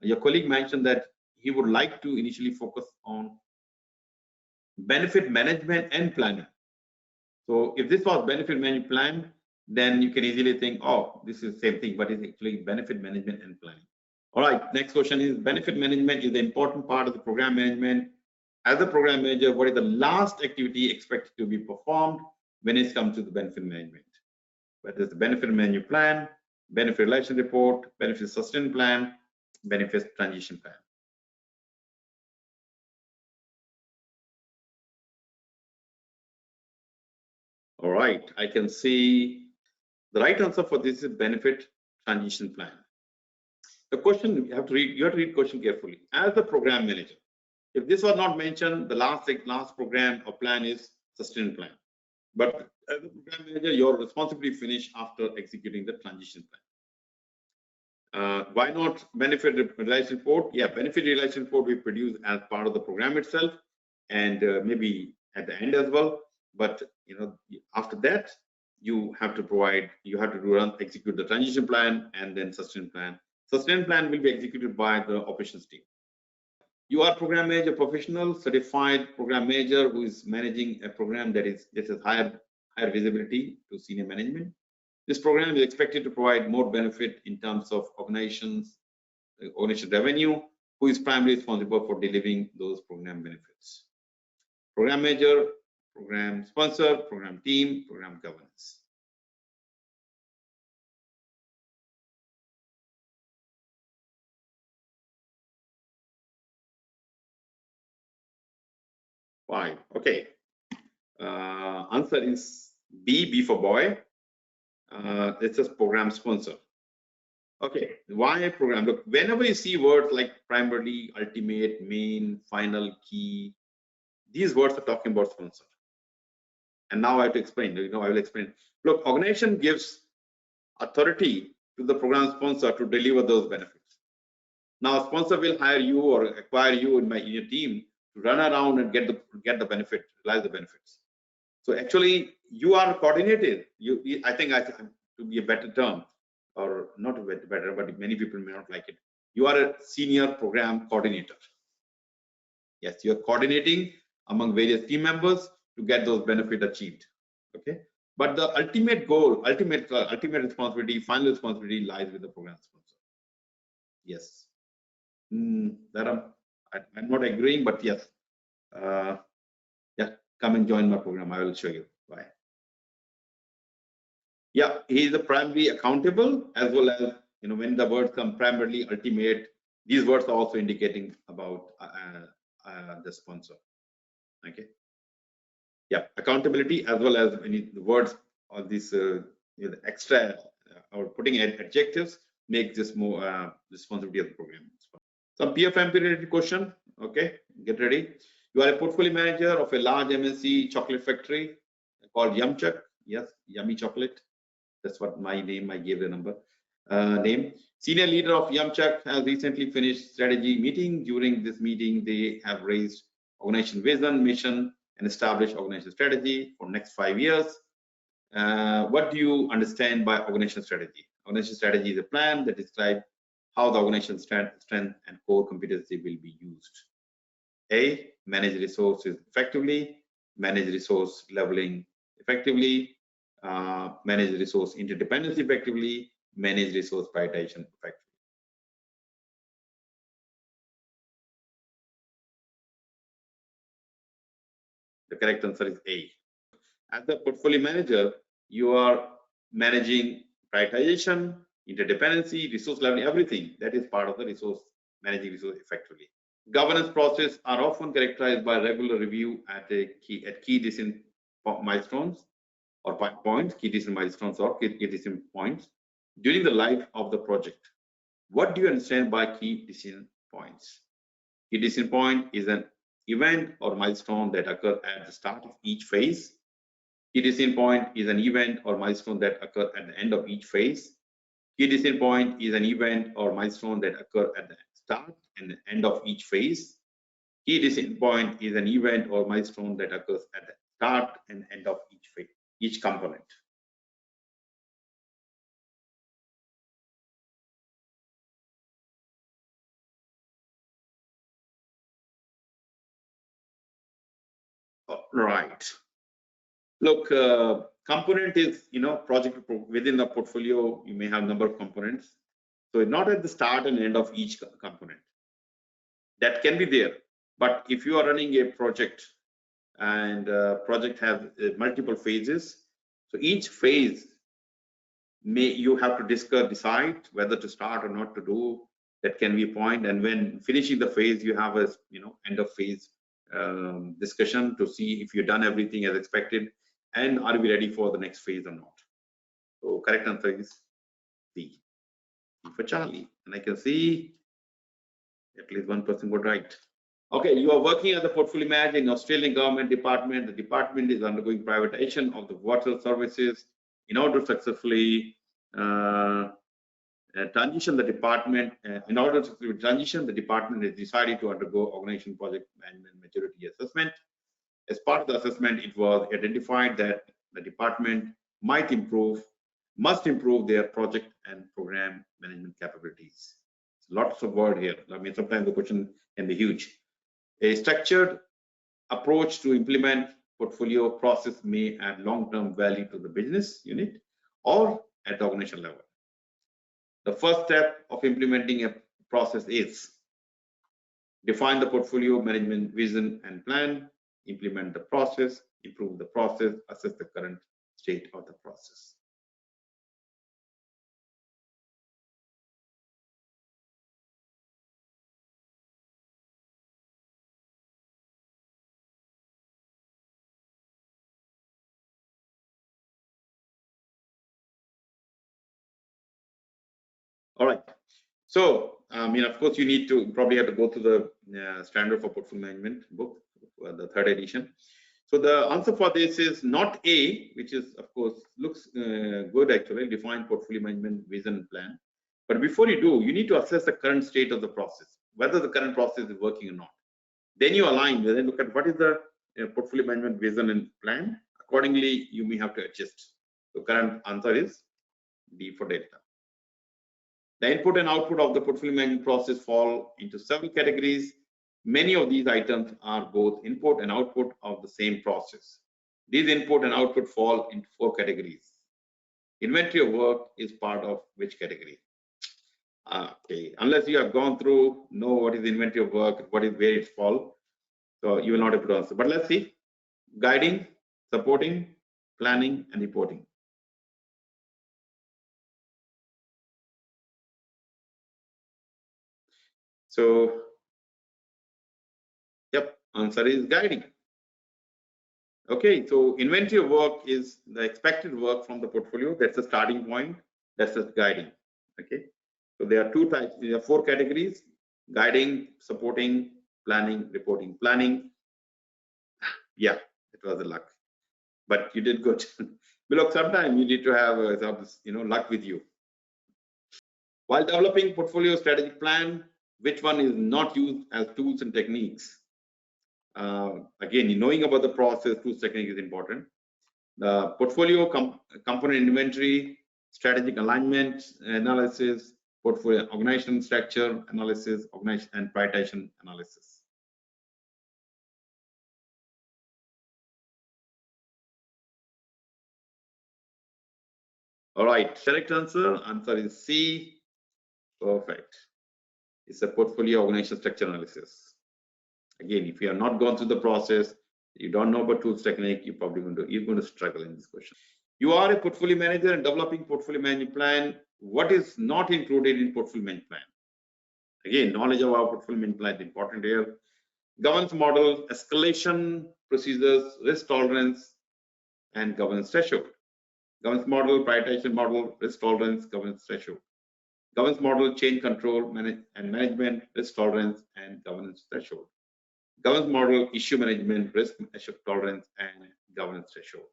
your colleague mentioned that he would like to initially focus on benefit management and planning. So if this was benefit management plan, then you can easily think, oh, this is the same thing, but it's actually benefit management and planning. All right, next question is benefit management is the important part of the program management. As a program manager, what is the last activity expected to be performed when it comes to the benefit management? Whether it's the benefit management plan, benefit relation report, benefit sustain plan, benefit transition plan. All right, I can see the right answer for this is benefit transition plan. The question you have to read question carefully. As the program manager, if this was not mentioned, the last program or plan is sustain plan. But As a program manager, your responsibility finish after executing the transition plan. Why not benefit realization report? Yeah, benefit realization report we produce as part of the program itself, and maybe at the end as well. But after that, you have to execute the transition plan and then sustain plan. Sustain plan will be executed by the operations team. You are program manager professional, certified program manager who is managing a program that is higher visibility to senior management. This program is expected to provide more benefit in terms of organization revenue, who is primarily responsible for delivering those program benefits. Program manager, program sponsor, program team, program governance. Fine. Okay. Answer is B for boy. This is program sponsor. Okay, why a program? Look, whenever you see words like primarily, ultimate, main, final, key, these words are talking about sponsor. And now I have to explain. I will explain. Look, organization gives authority to the program sponsor to deliver those benefits. Now, sponsor will hire you or acquire you in your team to run around and get the benefit, realize the benefits. So actually, you are coordinated. I think to be a better term, or not a better, but many people may not like it. You are a senior program coordinator. Yes, you are coordinating among various team members to get those benefits achieved. Okay, but the ultimate goal, ultimate responsibility, final responsibility lies with the program sponsor. Yes, Dharam, I'm not agreeing, but yes, yeah, come and join my program. I will show you why. Yeah, he is the primary accountable, as well as when the words come primarily, ultimate, these words are also indicating about the sponsor. Okay. Yeah, accountability, as well as the words or this extra or putting adjectives make this more responsibility of the program. Some PfMP related question. Okay, get ready. You are a portfolio manager of a large MNC chocolate factory called Yumchuck. Yes, yummy chocolate. That's what my name, I gave the number name. Senior leader of Yumchuck has recently finished strategy meeting. During this meeting, they have raised organization vision, mission, and established organization strategy for next 5 years. What do you understand by organization strategy? Organization strategy is a plan that describes how the organization strength and core competency will be used. A, manage resources effectively, manage resource leveling effectively, manage resource interdependence effectively, manage resource prioritization effectively. The correct answer is A. As a portfolio manager, you are managing prioritization, interdependency, resource leveling, everything that is part of the managing resource effectively. Governance process are often characterized by regular review at key decision milestones or points, key decision milestones or key decision points during the life of the project. What do you understand by key decision points? Key decision point is an event or milestone that occurs at the start of each phase. Key decision point is an event or milestone that occurs at the end of each phase. Key decision point is an event or milestone that occurs at the start and the end of each phase. Key decision point is an event or milestone that occurs at the start and end of each phase, each component. Right. Look, component is, project within the portfolio, you may have number of components. So not at the start and end of each component. That can be there. But if you are running a project and project have multiple phases, so each phase you have to decide whether to start or not to do. That can be a point. And when finishing the phase, you have a end of phase discussion to see if you've done everything as expected and are we ready for the next phase or not. So correct answer is B for Charlie. And I can see at least one person got right. Okay, you are working as a portfolio manager in Australian government department. The department is undergoing privatization of the water services. In order to successfully transition the department, in order to transition, the department has decided to undergo organization project management maturity assessment. As part of the assessment, it was identified that the department must improve their project and program management capabilities. Lots of word here. I mean, sometimes the question can be huge. A structured approach to implement portfolio process may add long-term value to the business unit or at the organization level. The first step of implementing a process is define the portfolio management vision and plan, implement the process, improve the process, assess the current state of the process. All right. So, of course, you need to probably have to go to the standard for portfolio management book, the 3rd edition. So the answer for this is not A, which is, of course, looks good actually, define portfolio management vision and plan. But before you do, you need to assess the current state of the process, whether the current process is working or not. Then you align, then look at what is the portfolio management vision and plan. Accordingly, you may have to adjust. The current answer is D for Delta. The input and output of the portfolio management process fall into several categories. Many of these items are both input and output of the same process. These input and output fall into 4 categories. Inventory of work is part of which category? Okay, unless you have gone through, know what is inventory of work, what is where it falls, so you will not able to answer. But let's see: guiding, supporting, planning, and reporting. So, yep, answer is guiding. Okay, so inventory of work is the expected work from the portfolio. That's the starting point. That's just guiding. Okay, so there are 2 types. There are 4 categories: guiding, supporting, planning, reporting. Planning, yeah, it was a luck, but you did good. But look, sometimes you need to have luck with you. While developing portfolio strategic plan, which one is not used as tools and techniques? Again, knowing about the process, tools, technique is important. The portfolio component inventory, strategic alignment analysis, portfolio organization structure analysis, organization and prioritization analysis. All right, correct answer. Answer is C. Perfect. It's a portfolio organization structure analysis. Again, if you have not gone through the process, you don't know about tools technique, you're probably going to struggle in this question. You are a portfolio manager and developing portfolio management plan. What is not included in portfolio management plan? Again, knowledge of our portfolio management plan is important here. Governance model, escalation procedures, risk tolerance, and governance threshold. Governance model, prioritization model, risk tolerance, governance threshold. Governance model, change control and management, risk tolerance, and governance threshold. Governance model, issue management, risk tolerance, and governance threshold.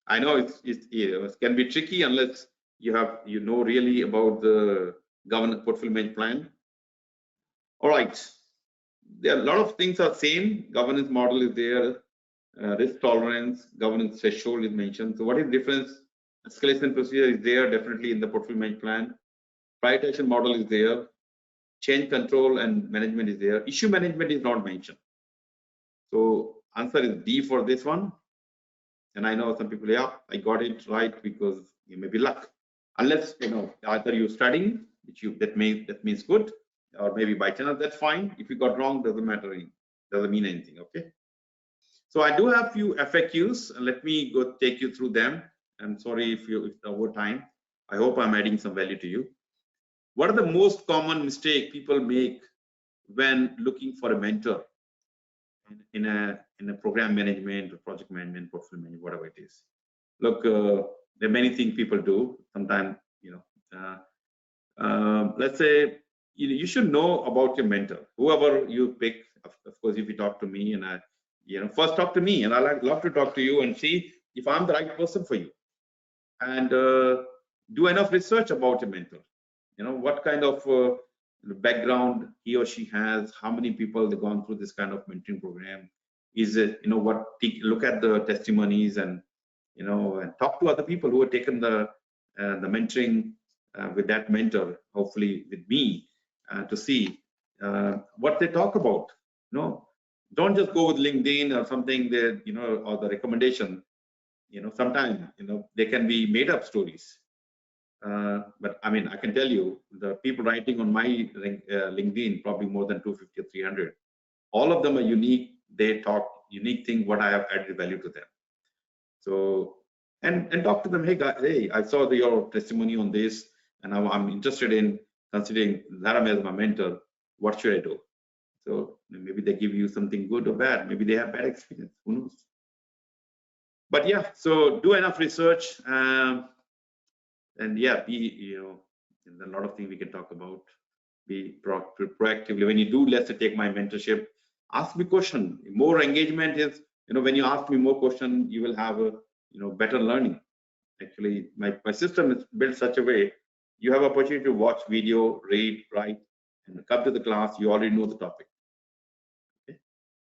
I know it can be tricky unless you know really about the governance portfolio management plan. All right, there are a lot of things are same. Governance model is there, risk tolerance, governance threshold is mentioned. So what is the difference? Escalation procedure is there definitely in the portfolio management plan. Prioritization model is there. Change control and management is there. Issue management is not mentioned. So answer is D for this one. And I know some people, yeah, I got it right because you may be luck. Unless either you're studying, that means good, or maybe by chance, that's fine. If you got wrong, doesn't matter, doesn't mean anything. Okay. So I do have few FAQs. Let me go take you through them. I'm sorry if over time. I hope I'm adding some value to you. What are the most common mistake people make when looking for a mentor in a program management or project management, portfolio management, whatever it is? Look, there are many things people do. Sometimes, let's say you should know about your mentor, whoever you pick. Of course, if you talk to me, and first talk to me, and I love to talk to you and see if I'm the right person for you, and do enough research about your mentor. What kind of background he or she has, how many people they've gone through this kind of mentoring program. Is it, look at the testimonies, and and talk to other people who have taken the mentoring with that mentor, hopefully with me, to see what they talk about. Don't just go with LinkedIn or something that, or the recommendation. Sometimes, they can be made up stories. But I mean, I can tell you, the people writing on my LinkedIn, probably more than 250 or 300, all of them are unique. They talk unique thing, what I have added value to them. So, and talk to them. Hey, guys, hey, I saw your testimony on this, and I'm interested in considering Dharam as my mentor. What should I do? So maybe they give you something good or bad. Maybe they have bad experience. Who knows? But yeah, so do enough research, and yeah, be a lot of things we can talk about. Be proactively. When you do, let's say, take my mentorship, ask me question. More engagement is, when you ask me more question, you will have a better learning. Actually, my system is built such a way you have opportunity to watch video, read, write, and come to the class. You already know the topic. Okay.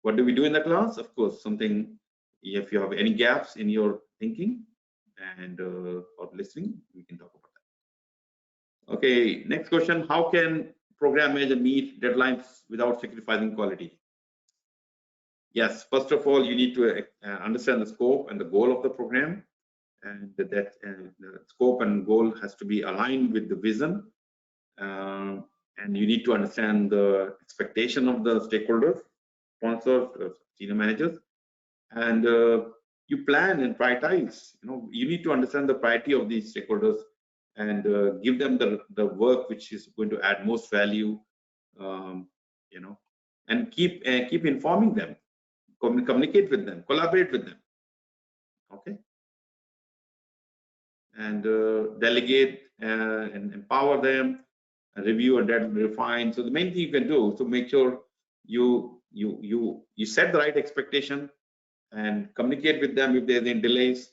What do we do in the class? Of course, something. If you have any gaps in your thinking and or listening, we can talk about that. Okay. Next question: how can program manager meet deadlines without sacrificing quality? Yes, first of all, you need to understand the scope and the goal of the program, and that the scope and goal has to be aligned with the vision, and you need to understand the expectation of the stakeholders, sponsors, senior managers, and you plan and prioritize. You need to understand the priority of these stakeholders and give them the work which is going to add most value, and keep informing them, communicate with them, collaborate with them. Okay. And delegate and empower them, and review and then refine. So the main thing you can do to make sure you set the right expectation and communicate with them if there's any delays,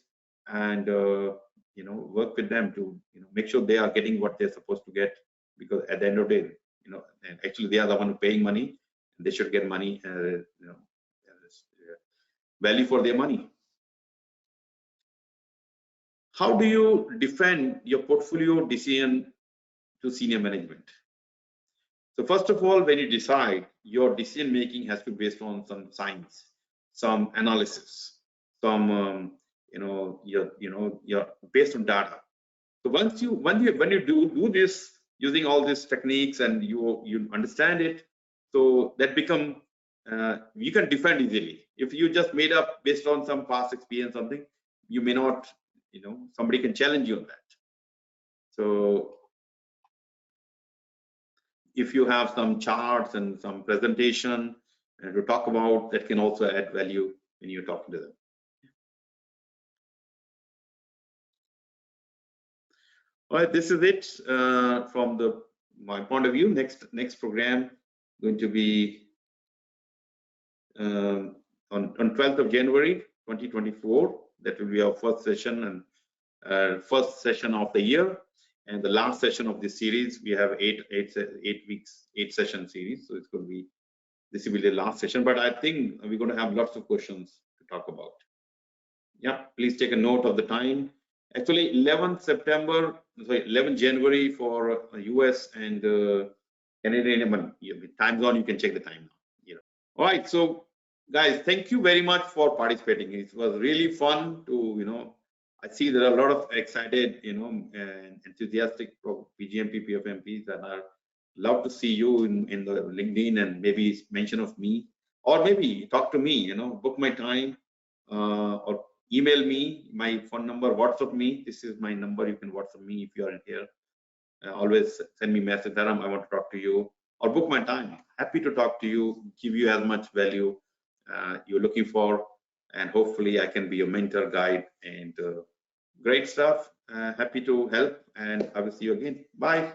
and work with them to make sure they are getting what they're supposed to get, because at the end of the day, and actually they are the one paying money. They should get money, value for their money. How do you defend your portfolio decision to senior management? So first of all, when you decide, your decision making has to be based on some science, some analysis, some you're based on data. So when you do this using all these techniques and you understand it, so that become you can defend easily. If you just made up based on some past experience, something, you may not, somebody can challenge you on that. So if you have some charts and some presentation to talk about, that can also add value when you're talking to them. All right, this is it from my point of view. Next program going to be on 12th of January 2024. That will be our first session, and first session of the year, and the last session of this series. We have 8 weeks, 8-session series. So it's going to be, this will be the last session, but I think we're going to have lots of questions to talk about. Yeah, please take a note of the time. Actually, 11th January for US and Canadian time zone. You can check the time now. All right, so guys, thank you very much for participating. It was really fun to, I see there are a lot of excited, and enthusiastic PgMP PfMPs that are love to see you in the LinkedIn, and maybe mention of me, or maybe talk to me, book my time, or email me, my phone number, WhatsApp me. This is my number. You can WhatsApp me if you are in here. Always send me message, Dharam, I want to talk to you, or book my time. Happy to talk to you, give you as much value you're looking for, and hopefully I can be your mentor, guide, and Great stuff. Happy to help, and I will see you again. Bye.